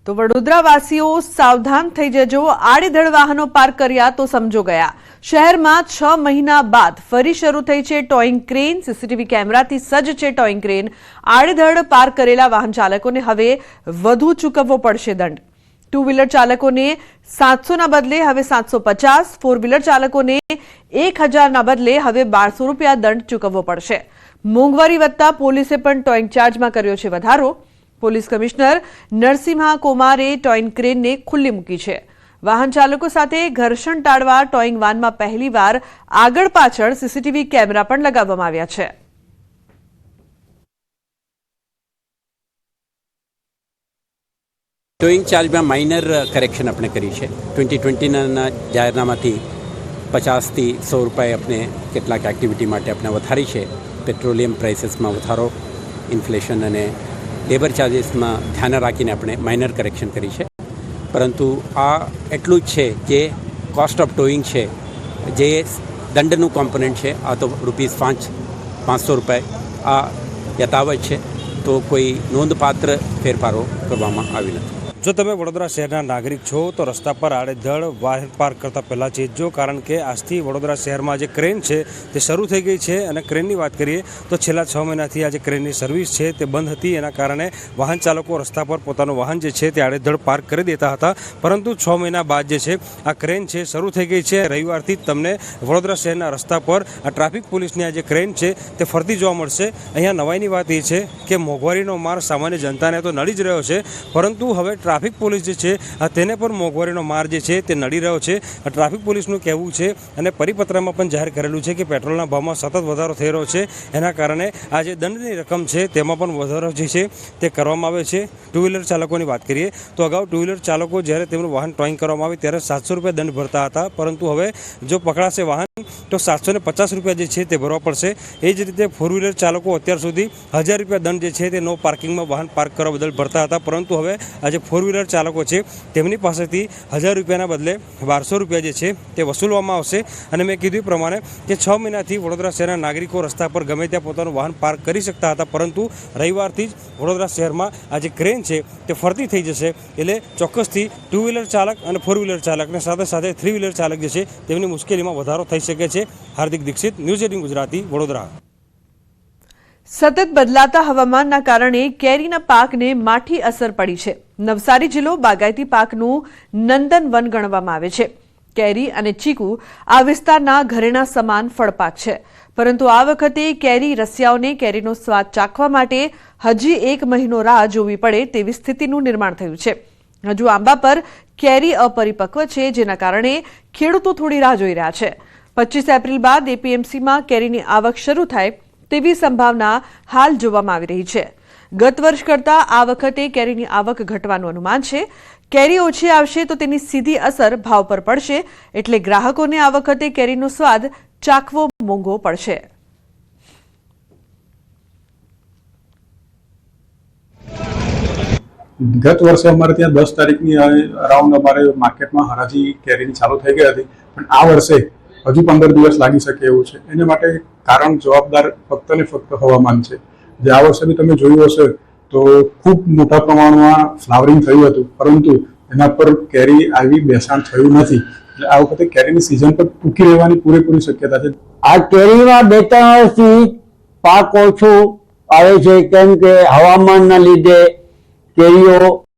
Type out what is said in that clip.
તો વડોદરાવાસીઓ સાવધાન થઈ જજો। આડેધડ વાહનો પાર્ક કર્યા તો સમજો ગયા। શહેરમાં 6 મહિના બાદ ફરી શરૂ થઈ છે ટોઈંગ ક્રેન। સીસીટીવી કેમેરાથી સજ્જ છે ટોઈંગ ક્રેન। આડેધડ પાર્ક કરેલા વાહન ચાલકોને હવે વધુ ચૂકવવો પડશે દંડ। ટુ વ્હીલર ચાલકોને 700 ના બદલે હવે 750, ફોર વ્હીલર ચાલકોને 1000 ના બદલે હવે 1200 રૂપિયા દંડ ચૂકવવો પડશે। મોંઘવારી વધતા પોલીસે પણ ટોઈંગ ચાર્જમાં કર્યો છે વધારો। પોલીસ કમિશનર નરસિંહા કુમારે ટોઈંગ ક્રેનને ખુલ્લી મૂકી છે। વાહન ચાલકો સાથે ઘર્ષણ ટાળવા ટોઈંગ વાનમાં પહેલીવાર આગળ પાછળ સીસીટીવી કેમેરા પણ લગાવવામાં આવ્યા છે। ટોઈંગ ચાર્જમાં માઇનર કરેક્શન આપણે કરી છે। 2020ના જાહેરનામાથી 50 થી 100 રૂપિયા આપણે કેટલાક એક્ટિવિટી માટે આપણે વધારી છે। પેટ્રોલિયમ પ્રાઇસીસમાં વધારો, ઇન્ફ્લેશન અને લેબર ચાર્જીસમાં ધ્યાન રાખીને આપણે માઇનર કરેક્શન કરી છે। પરંતુ આ એટલું જ છે જે કોસ્ટ ઓફ ટોઈંગ છે, જે દંડનું કોમ્પોનન્ટ છે, આ તો ₹500 રૂપિયા આ યથાવત છે। તો કોઈ નોંધપાત્ર ફેરફારો કરવામાં આવી નથી। જો તમે વડોદરા શહેરના નાગરિક છો તો રસ્તા પર આડેધડ વાહન પાર્ક કરતા પહેલાં ચેતજો, કારણ કે આજથી વડોદરા શહેરમાં જે ક્રેન છે તે શરૂ થઈ ગઈ છે। અને ક્રેનની વાત કરીએ તો છેલ્લા 6 મહિનાથી આ જે ક્રેનની સર્વિસ છે તે બંધ હતી। એના કારણે વાહન ચાલકો રસ્તા પર પોતાનું વાહન જે છે તે આડેધડ પાર્ક કરી દેતા હતા, પરંતુ 6 મહિના બાદ જે છે આ ક્રેન છે શરૂ થઈ ગઈ છે। રવિવારથી જ તમને વડોદરા શહેરના રસ્તા પર આ ટ્રાફિક પોલીસની આ જે ક્રેન છે તે ફરતી જોવા મળશે। અહીંયા નવાઈની વાત એ છે કે મોંઘવારીનો માર સામાન્ય જનતાને તો નડી જ રહ્યો છે, પરંતુ હવે ટ્રાફિક પોલીસ જે છે તેને પણ મોંઘવારીનો માર જે છે તે નડી રહ્યો છે। ટ્રાફિક પોલીસનું કહેવું છે અને પરિપત્રમાં પણ જાહેર કરેલું છે કે પેટ્રોલના ભાવમાં સતત વધારો થઈ રહ્યો છે। એના કારણે આ જે દંડની રકમ છે તેમાં પણ વધારો જે છે તે કરવામાં આવે છે। ટુ વ્હીલર ચાલકોની વાત કરીએ તો અગાઉ ટુ વ્હીલર ચાલકો જ્યારે તેમનું વાહન ટોઈંગ કરવામાં આવે ત્યારે 700 રૂપિયા દંડ ભરતા હતા, પરંતુ હવે જો પકડાશે વાહન તો 750 રૂપિયા જે છે તે ભરવા પડશે। એ જ રીતે ફોર વ્હીલર ચાલકો અત્યાર સુધી 1000 રૂપિયા દંડ જે છે તે નો પાર્કિંગમાં વાહન પાર્ક કરવા બદલ ભરતા હતા, પરંતુ હવે આજે ફોર વ્હીલર ચાલકો છે તેમની પાસેથી 1000 રૂપિયાના બદલે 1200 રૂપિયા જે છે તે વસૂલવામાં આવશે। અને મેં કીધું એ પ્રમાણે કે 6 મહિનાથી વડોદરા શહેરના નાગરિકો રસ્તા પર ગમે ત્યાં પોતાનું વાહન પાર્ક કરી શકતા હતા, પરંતુ રવિવારથી જ વડોદરા શહેરમાં આ જે ક્રેન છે તે ફરતી થઈ જશે। એટલે ચોક્કસથી ટુ વ્હીલર ચાલક અને ફોર વ્હીલર ચાલકને સાથે સાથે થ્રી વ્હીલર ચાલક જે છે તેમની મુશ્કેલીમાં વધારો થઈ શકે છે। હાર્દિક દીક્ષિત, ન્યૂઝ 18 ગુજરાતી, વડોદરા। સતત બદલાતા હવામાનના કારણે કેરીના પાકને માઠી અસર પડી છે। નવસારી જિલ્લો બાગાયતી પાકનું નંદનવન ગણવામાં આવે છે। કેરી અને ચીકુ આ વિસ્તારના ઘરેણા સમાન ફળપાક છે, પરંતુ આ વખતે કેરી રસિયાઓને કેરીનો સ્વાદ ચાખવા માટે હજી 1 મહિનો રાહ જોવી પડે તેવી સ્થિતિનું નિર્માણ થયું છે। હજુ આંબા પર કેરી અપરિપક્વ છે, જેના કારણે ખેડૂતો થોડી રાહ જોઈ રહ્યા છે। 25 એપ્રિલ બાદ એપીએમસીમાં કેરીની આવક શરૂ થાય તેવી સંભાવના હાલ જોવામાં આવી રહી છે। ગત વર્ષ કરતાં આ વખતે કેરીની આવક ઘટવાનું અનુમાન છે। કેરી ઓછી આવશે તો તેની સીધી અસર ભાવ પર પડશે, એટલે ગ્રાહકોને આ વખતે કેરીનો સ્વાદ ચાખવો મોંઘો પડશે। ગત વર્ષે અમારે ત્યાં 10 તારીખની અરાઉન્ડ અમારે માર્કેટમાં હરાજી કેરીની ચાલુ થઈ ગઈ હતી, પણ આ વર્ષે હજુ 15 દિવસ લાગી શકે એવું છે। એના માટે કારણ જવાબદાર ફક્ત ને ફક્ત હવામાન છે। જે આ વર્ષે બી તમે જોયું હશે તો ખૂબ મોટા પ્રમાણમાં ફ્લાવરિંગ થયું હતું, પરંતુ એના પર કેરી આવી બેસાણ થયું નથી। એટલે આ વખતે કેરીની સિઝન પર ટૂંકી રહેવાની પૂરેપૂરી શક્યતા છે। આ કેરીમાં 2-3 વર્ષથી પાક ઓછું આવે છે, કેમ કે હવામાનના લીધે કેરીઓ